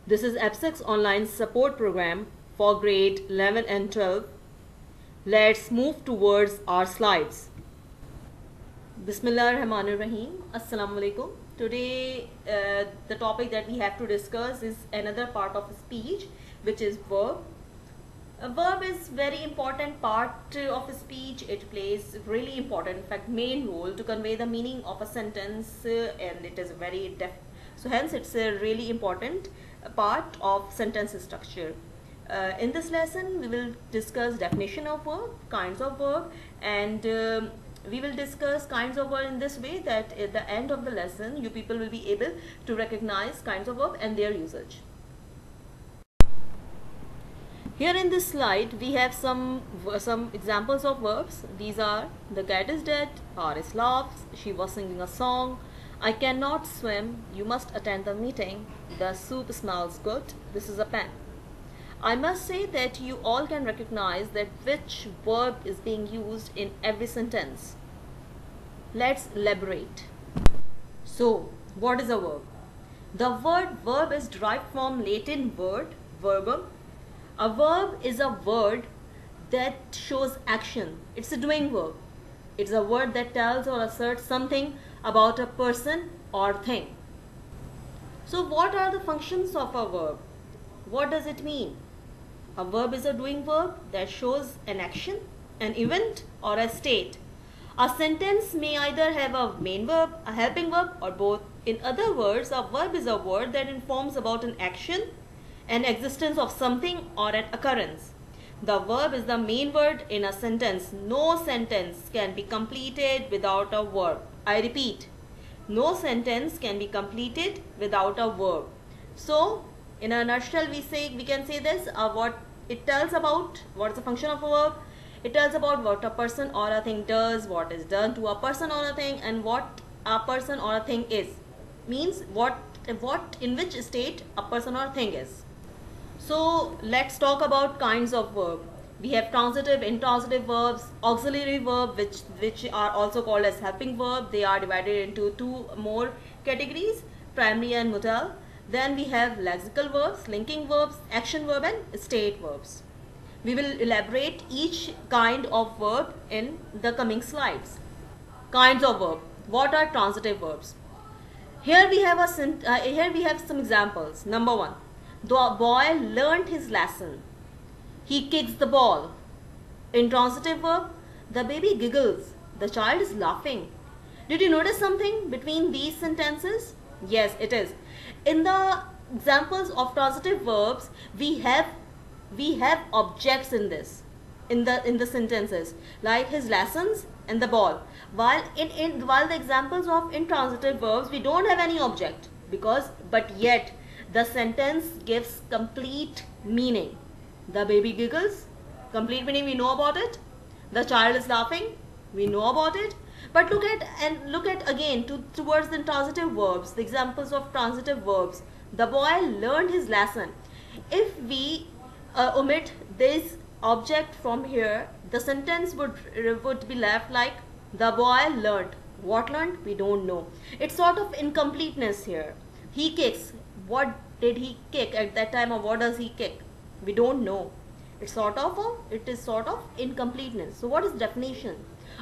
This is AppSec online support program for grade 11 and 12. Let's move towards our slides. Bismillahirrahmanirrahim. Assalamu alaikum. Today the topic that we have to discuss is another part of speech, which is verb. A verb is very important part of a speech. It plays really important, in fact main role to convey the meaning of a sentence, and it is very so hence it's a really important part of sentence structure. In this lesson we will discuss definition of verb, kinds of verb, and we will discuss kinds of verb in this way that at the end of the lesson you people will be able to recognize kinds of verb and their usage. Here in this slide we have some examples of verbs. These are: the cat is dead, Haris laughs, she was singing a song, I cannot swim, you must attend the meeting, the soup smells good, this is a pen. I must say that you all can recognize that which verb is being used in every sentence. Let's elaborate. So, what is a verb? The word verb is derived from Latin word verbum. A verb is a word that shows action. It's a doing verb. It's a word that tells or asserts something about a person or thing. So what are the functions of a verb? What does it mean? A verb is a doing verb that shows an action, an event, or a state. A sentence may either have a main verb, a helping verb, or both. In other words, a verb is a word that informs about an action, an existence of something, or an occurrence. The verb is the main word in a sentence. No sentence can be completed without a verb. I repeat, no sentence can be completed without a verb. So, in a nutshell, we can say this: what it tells about, what is the function of a verb? It tells about what a person or a thing does, what is done to a person or a thing, and what a person or a thing is. Means what in which state a person or thing is. So let's talk about kinds of verb. We have transitive, intransitive verbs, auxiliary verb, which are also called as helping verb. They are divided into two more categories, primary and modal. Then we have lexical verbs, linking verbs, action verb, and state verbs. We will elaborate each kind of verb in the coming slides. Kinds of verb. What are transitive verbs? Here we have some examples. Number one. The boy learnt his lesson. He kicks the ball. Intransitive verb, the baby giggles. The child is laughing. Did you notice something between these sentences? Yes, it is. In the examples of transitive verbs, we have objects in this, in the sentences, like his lessons and the ball. While while the examples of intransitive verbs, we don't have any object, but yet the sentence gives complete meaning. The baby giggles, complete meaning, we know about it. The child is laughing, we know about it. But look at again towards the transitive verbs, the examples of transitive verbs. The boy learned his lesson. If we omit this object from here, the sentence would be left like the boy learned. What learned? We don't know. It's sort of incompleteness here. He kicks. What did he kick at that time, or what does he kick? We don't know. It is sort of incompleteness. So what is definition?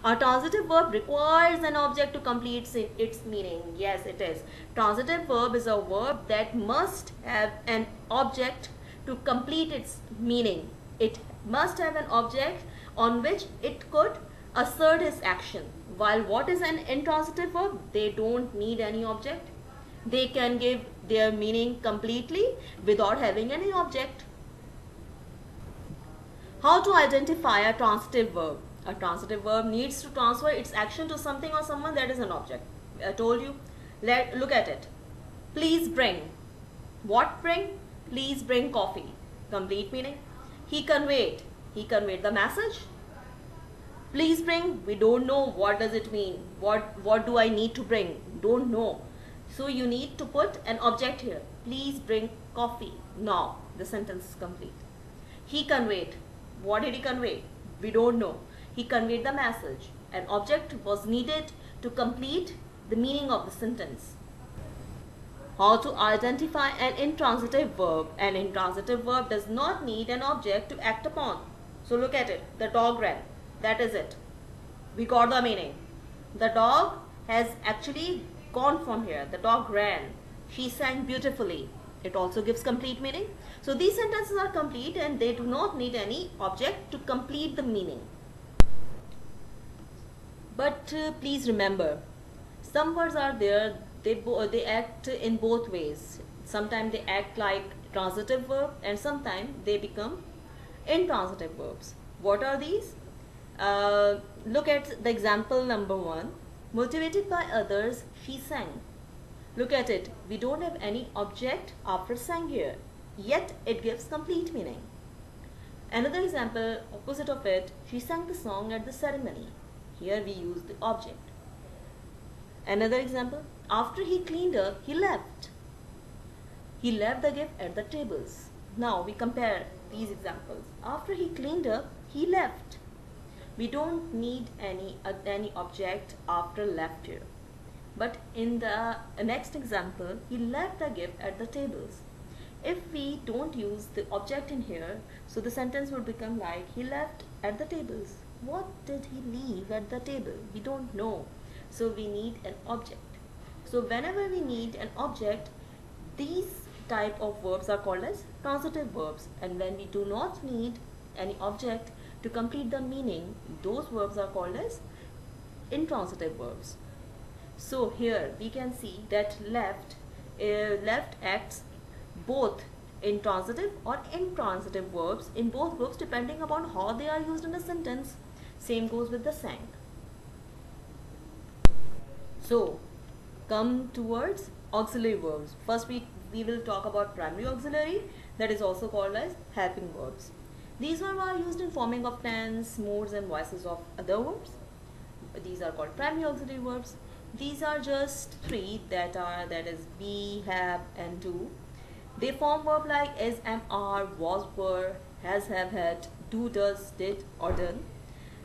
A transitive verb requires an object to complete its meaning. Yes, it is. Transitive verb is a verb that must have an object to complete its meaning. It must have an object on which it could assert its action. While what is an intransitive verb? They don't need any object. They can give their meaning completely without having any object. How to identify a transitive verb? A transitive verb needs to transfer its action to something or someone that is an object. I told you. Look at it. Please bring. What bring? Please bring coffee. Complete meaning. He conveyed. He conveyed the message. Please bring. We don't know what does it mean. What do I need to bring? Don't know. So you need to put an object here. Please bring coffee. Now the sentence is complete. He conveyed. What did he convey? We don't know. He conveyed the message. An object was needed to complete the meaning of the sentence. How to identify an intransitive verb. An intransitive verb does not need an object to act upon. So look at it. The dog ran. That is it. We got the meaning. The dog has actually gone from here. The dog ran. She sang beautifully. It also gives complete meaning. So these sentences are complete and they do not need any object to complete the meaning. But please remember, some words are there, they act in both ways. Sometimes they act like transitive verb and sometimes they become intransitive verbs. What are these? Look at the example number 1. Motivated by others, she sang. Look at it. We don't have any object after sang here, yet it gives complete meaning. Another example, opposite of it, she sang the song at the ceremony. Here we use the object. Another example, after he cleaned up, he left. He left the gift at the tables. Now we compare these examples. After he cleaned up, he left. We don't need any object after left here. But in the next example, he left the gift at the tables. If we don't use the object in here, so the sentence would become like, he left at the tables. What did he leave at the table? We don't know. So we need an object. So whenever we need an object, these type of verbs are called as transitive verbs. And when we do not need any object to complete the meaning, those verbs are called as intransitive verbs. So here we can see that left acts both in transitive or intransitive verbs in both verbs depending upon how they are used in a sentence. Same goes with the sang. So come towards auxiliary verbs. First we will talk about primary auxiliary, that is also called as helping verbs. These verbs are used in forming of tense, modes and voices of other verbs. These are called primary auxiliary verbs. These are just 3 that is be, have and do. They form verb like is, am, are, was, were, has, have, had, do, does, did or done.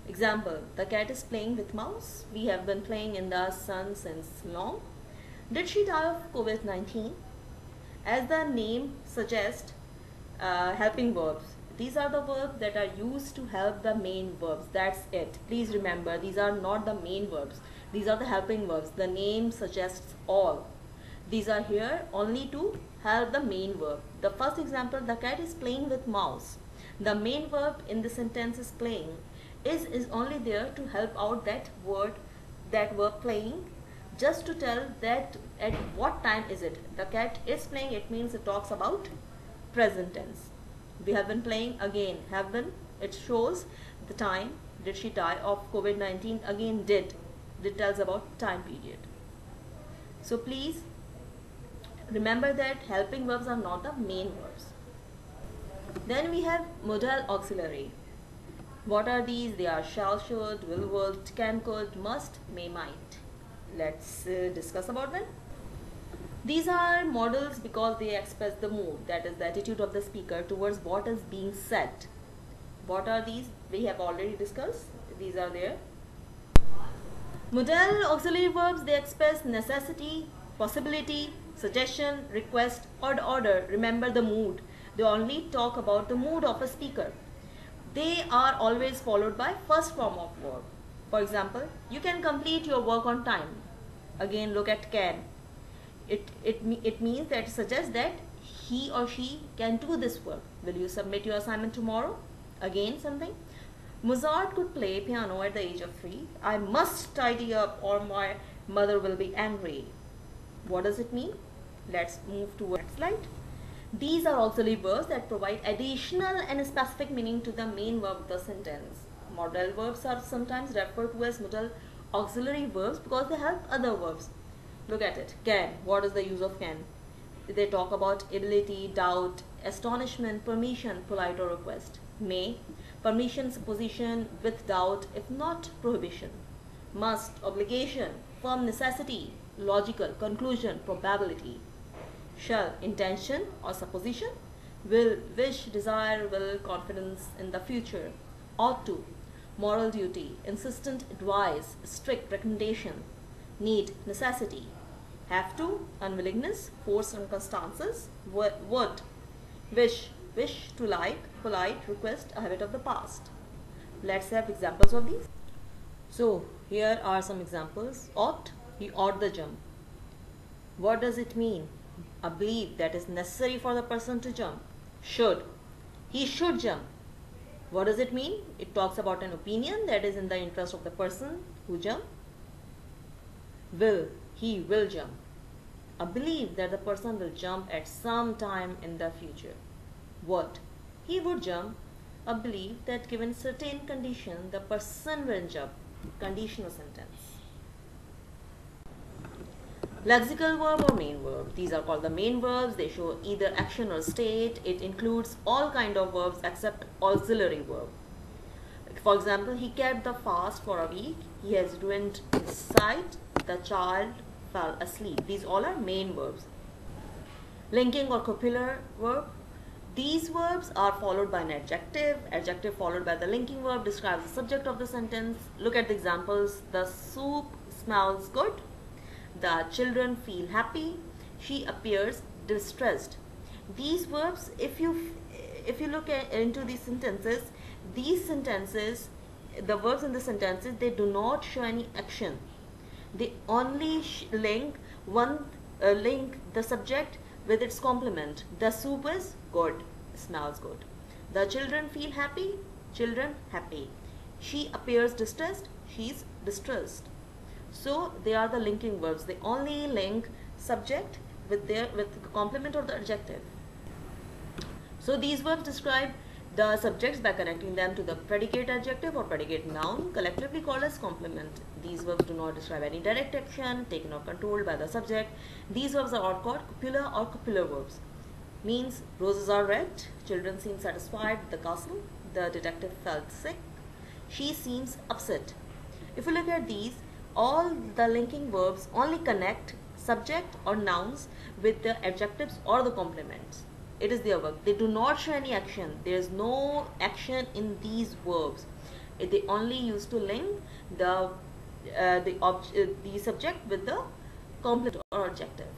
Example, the cat is playing with mouse. We have been playing in the sun since long. Did she die of COVID-19? As the name suggests, helping verbs. These are the verbs that are used to help the main verbs. That's it. Please remember, these are not the main verbs. These are the helping verbs. The name suggests all. These are here only to help the main verb. The first example, the cat is playing with mouse. The main verb in the sentence is playing. Is only there to help out that verb playing, just to tell that at what time is it. The cat is playing, it means it talks about present tense. We have been playing, again have been, it shows the time. Did she die of COVID-19? Again did tells about time period. So please remember that helping verbs are not the main verbs. Then we have modal auxiliary. What are these? They are shall, should, will, would, can, could, must, may, might. Let's discuss about them. These are modals because they express the mood, that is the attitude of the speaker towards what is being said. What are these? We have already discussed. These are there. Modal auxiliary verbs, they express necessity, possibility, suggestion, request or order. Remember the mood. They only talk about the mood of a speaker. They are always followed by first form of verb. For example, you can complete your work on time. Again look at can. It means that it suggests that he or she can do this work. Will you submit your assignment tomorrow? Again something. Mozart could play piano at the age of 3. I must tidy up or my mother will be angry. What does it mean? Let's move to the next slide. These are auxiliary verbs that provide additional and specific meaning to the main verb of the sentence. Modal verbs are sometimes referred to as modal auxiliary verbs because they help other verbs. Look at it. Can. What is the use of can? They talk about ability, doubt, astonishment, permission, polite or request. May. Permission, supposition, with doubt, if not prohibition. Must. Obligation, firm necessity, logical, conclusion, probability. Shall. Intention or supposition. Will. Wish, desire, will, confidence in the future. Ought to. Moral duty, insistent advice, strict recommendation. Need. Necessity. have to, unwillingness, forced circumstances, would, wish to, like, polite, request, a habit of the past. Let's have examples of these. So here are some examples. Ought, he ought the jump. What does it mean? A belief that is necessary for the person to jump. Should, he should jump. What does it mean? It talks about an opinion that is in the interest of the person who jump. Will, he will jump. A belief that the person will jump at some time in the future. Would, he would jump. A belief that given certain condition the person will jump. Conditional sentence. Lexical verb or main verb. These are called the main verbs. They show either action or state. It includes all kind of verbs except auxiliary verb. For example, he kept the fast for a week. He has ruined his sight. The child fell asleep. These all are main verbs. Linking or copular verb. These verbs are followed by an adjective. Adjective followed by the linking verb describes the subject of the sentence. Look at the examples. The soup smells good. The children feel happy. She appears distressed. These verbs, if you look into these sentences, the verbs in the sentences, they do not show any action. They only link the subject with its complement. The soup is good, smells good. The children feel happy, children happy. She appears distressed, she is distressed. So they are the linking verbs. They only link subject with the complement or the adjective. So these verbs describe the subjects by connecting them to the predicate adjective or predicate noun, collectively called as complement. These verbs do not describe any direct action taken or controlled by the subject. These verbs are called copular or copular verbs. Means roses are red, children seem satisfied with the castle, the detective felt sick, she seems upset. If you look at these, all the linking verbs only connect subject or nouns with the adjectives or the complements. It is their work. They do not show any action. There is no action in these verbs. They only use to link the subject with the complement or adjective.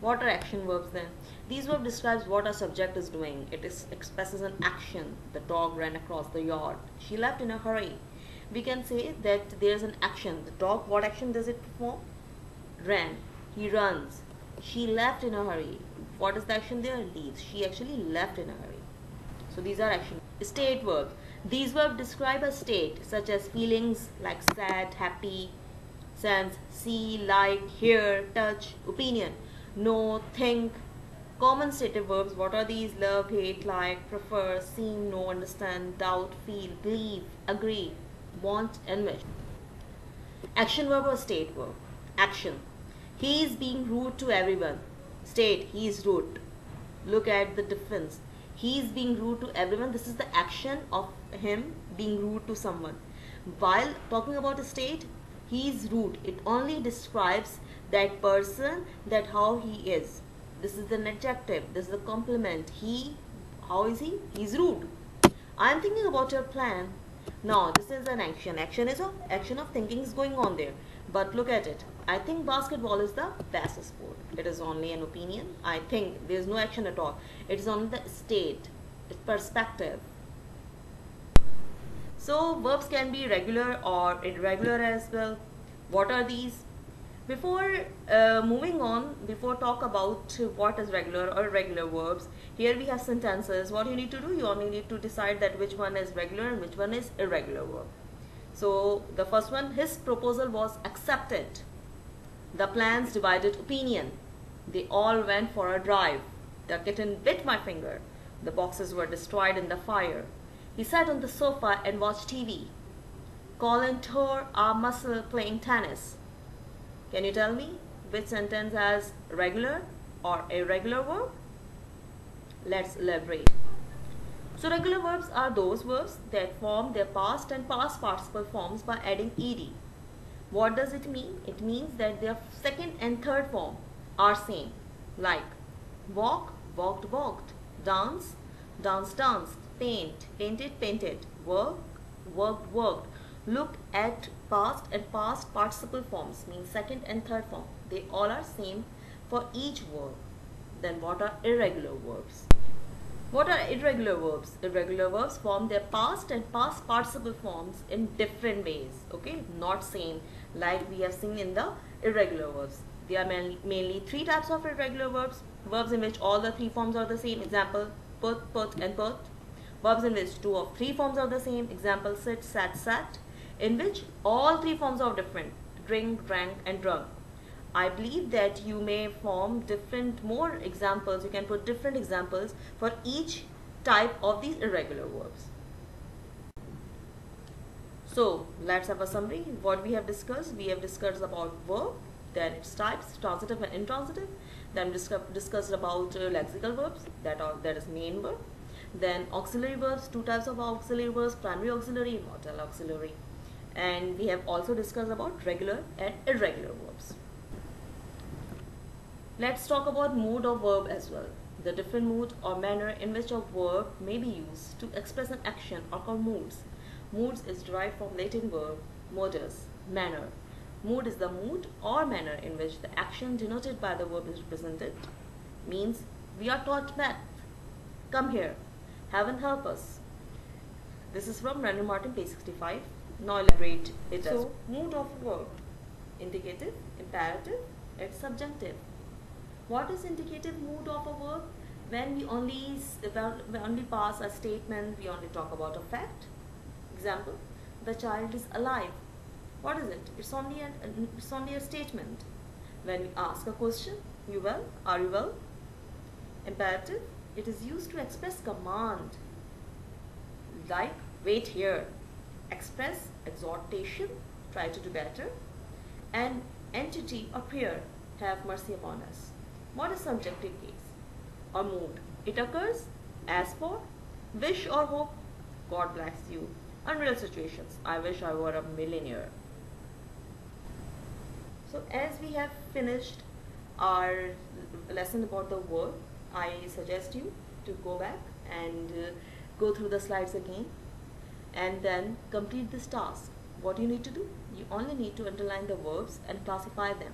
What are action verbs then? These verbs describes what a subject is doing. It expresses an action. The dog ran across the yard. She left in a hurry. We can say that there is an action. The dog, what action does it perform? Ran. He runs. She left in a hurry. What is the action there? Leaves. She actually left in a hurry. So these are action. State verbs. These verbs describe a state such as feelings like sad, happy, sense, see, like, hear, touch, opinion, know, think. Common stative verbs. What are these? Love, hate, like, prefer, seem, know, understand, doubt, feel, believe, agree, want, and wish. Action verb or state verb. Action. He is being rude to everyone. State, he is rude. Look at the difference. He is being rude to everyone. This is the action of him being rude to someone. While talking about a state, he is rude. It only describes that person, that how he is. This is an adjective. This is a complement. He, how is he? He is rude. I am thinking about your plan. Now, this is an action. Action is an action of thinking is going on there. But look at it. I think basketball is the best sport. It is only an opinion. I think there is no action at all. It is only the state, its perspective. So verbs can be regular or irregular as well. What are these? Before moving on, before talk about what is regular or irregular verbs, here we have sentences. What you need to do, you only need to decide that which one is regular and which one is irregular verb. So the first one, his proposal was accepted. The plans divided opinion. They all went for a drive. The kitten bit my finger. The boxes were destroyed in the fire. He sat on the sofa and watched TV. Colin tore a muscle playing tennis. Can you tell me which sentence has regular or irregular verb? Let's elaborate. So regular verbs are those verbs that form their past and past participle forms by adding ed. What does it mean? It means that their second and third form are same. Like walk, walked, walked, dance, danced, danced, paint, painted, painted, work, worked, worked. Look at past and past participle forms, means second and third form. They all are same for each verb. Then what are irregular verbs? What are irregular verbs? Irregular verbs form their past and past participle forms in different ways. Okay, not same like we have seen in the irregular verbs. There are mainly three types of irregular verbs. Verbs in which all the three forms are the same. Example, put, and put. Verbs in which two of three forms are the same. Example, sit, sat. In which all three forms are different. Drink, drank, and drunk. I believe that you may form different more examples. You can put different examples for each type of these irregular verbs. So let's have a summary. What we have discussed about verb, then its types, transitive and intransitive. Then discussed about lexical verbs, that is main verb. Then auxiliary verbs, two types of auxiliary verbs, primary auxiliary and modal auxiliary. And we have also discussed about regular and irregular verbs. Let's talk about mood of verb as well. The different mood or manner in which a verb may be used to express an action are called moods. Moods is derived from Latin verb modus, manner. Mood is the mood or manner in which the action denoted by the verb is represented. Means we are taught math. Come here. Heaven help us. This is from Randall Martin, page 65. Now elaborate it. So, mood of verb: indicative, imperative, and subjunctive. What is indicative mood of a verb? When we only pass a statement, we only talk about a fact. Example: the child is alive. What is it? It's only a statement. When we ask a question, you well? Are you well? Imperative: it is used to express command, like wait here. Express exhortation, try to do better. And entity or prayer, have mercy upon us. What is subjective case or mood? It occurs as for wish or hope, God bless you. Unreal situations, I wish I were a millionaire. So as we have finished our lesson about the verb, I suggest you to go back and go through the slides again and then complete this task. What you need to do? You only need to underline the verbs and classify them.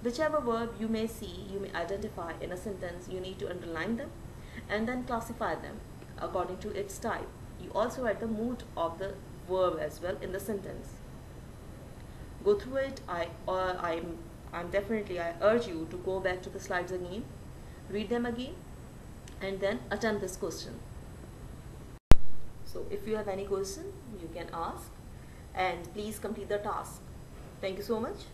Whichever verb you may see, you may identify in a sentence, you need to underline them and then classify them according to its type. You also write the mood of the verb as well in the sentence. Go through it. I urge you to go back to the slides again, read them again, and then attempt this question. So if you have any question, you can ask, and please complete the task. Thank you so much.